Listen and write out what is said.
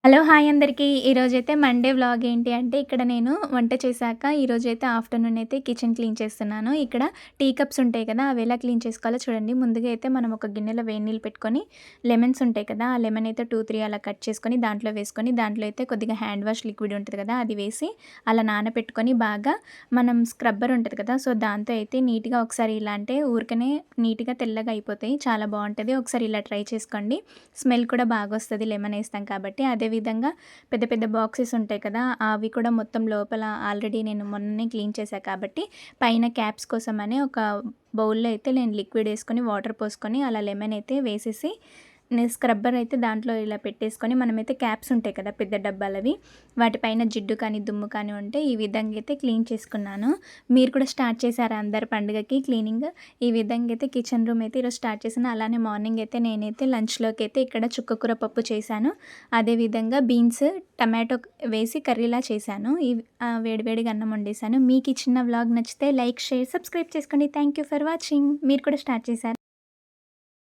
Hello! Hi అందరికీ. ఈరోజైతే Monday vlog ఏంటి అంటే, ఇక్కడ నేను వంట చేశాక ఈరోజైతే ఆఫ్టర్‌నూన్ అయితే కిచెన్ క్లీన్ చేస్తున్నాను. ఇక్కడ టీ కప్స్ ఉంటాయి కదా! అవి ఎలా క్లీన్ చేసుకోవాలో చూడండి. ముందుగా అయితే మనం ఒక గిన్నెలో వేడి నీళ్ళు పెట్టుకొని, లెమన్స్ ఉంటాయి కదా! ఆ లెమన్ అయితే 2, 3 అలా కట్ చేసుకొని దాంట్లో వేసుకొని, దాంట్లో అయితే కొద్దిగా హ్యాండ్ వాష్ లిక్విడ్ ఉంటది కదా! అది వేసి అలా నానబెట్టుకొని బాగా మనం స్క్రబ్బర్ ఉంటది కదా! సో, దాంతో అయితే నీట్‌గా ఒకసారి ఇలా అంటే ఊరికనే నీట్‌గా తెల్లగా అయిపోతాయి. చాలా బావుంటది. ఒకసారి ఇలా ట్రై చేసుకోండి. స్మెల్ కూడా బాగొస్తది లెమన్ ఏస్తాం కాబట్టి. అదేవిధంగా పెద్ద పెద్ద బాక్సెస్ ఉంటాయి కదా! అవి కూడా మొత్తం లోపల ఆల్రెడీ నేను మొన్ననే క్లీన్ చేశా కాబట్టి, పైన క్యాప్స్ కోసమని ఒక బౌల్‌లో అయితే నేను లిక్విడ్ ఏసుకొని, వాటర్ పోసుకొని అలా లెమన్ అయితే వేసేసి స్క్రబ్బర్ అయితే దాంట్లో ఇలా పెట్టేసుకొని మనమైతే క్యాప్స్ ఉంటాయి కదా! పెద్ద డబ్బాలవి. వాటిపైన జిడ్డు కానీ, దుమ్ము కానీ ఉంటే ఈ విధంగా అయితే క్లీన్ చేసుకున్నాను. మీరు కూడా స్టార్ట్ చేశారా అందరు పండుగకి క్లీనింగ్? ఈ విధంగా అయితే కిచెన్ రూమ్ అయితే ఈరోజు స్టార్ట్ చేశాను. అలానే మార్నింగ్ అయితే నేనైతే లంచ్‌లోకి అయితే ఇక్కడ చుక్కకూర పప్పు చేశాను. అదేవిధంగా బీన్స్, టమాటో వేసి కర్రీలా చేశాను. వేడి వేడిగా అన్నం వండేశాను. మీకు ఈ చిన్న వ్లాగ్ నచ్చితే లైక్, షేర్, సబ్స్క్రైబ్ చేసుకోండి. Thank you for watching. మీరు కూడా స్టార్ట్ చేశారా?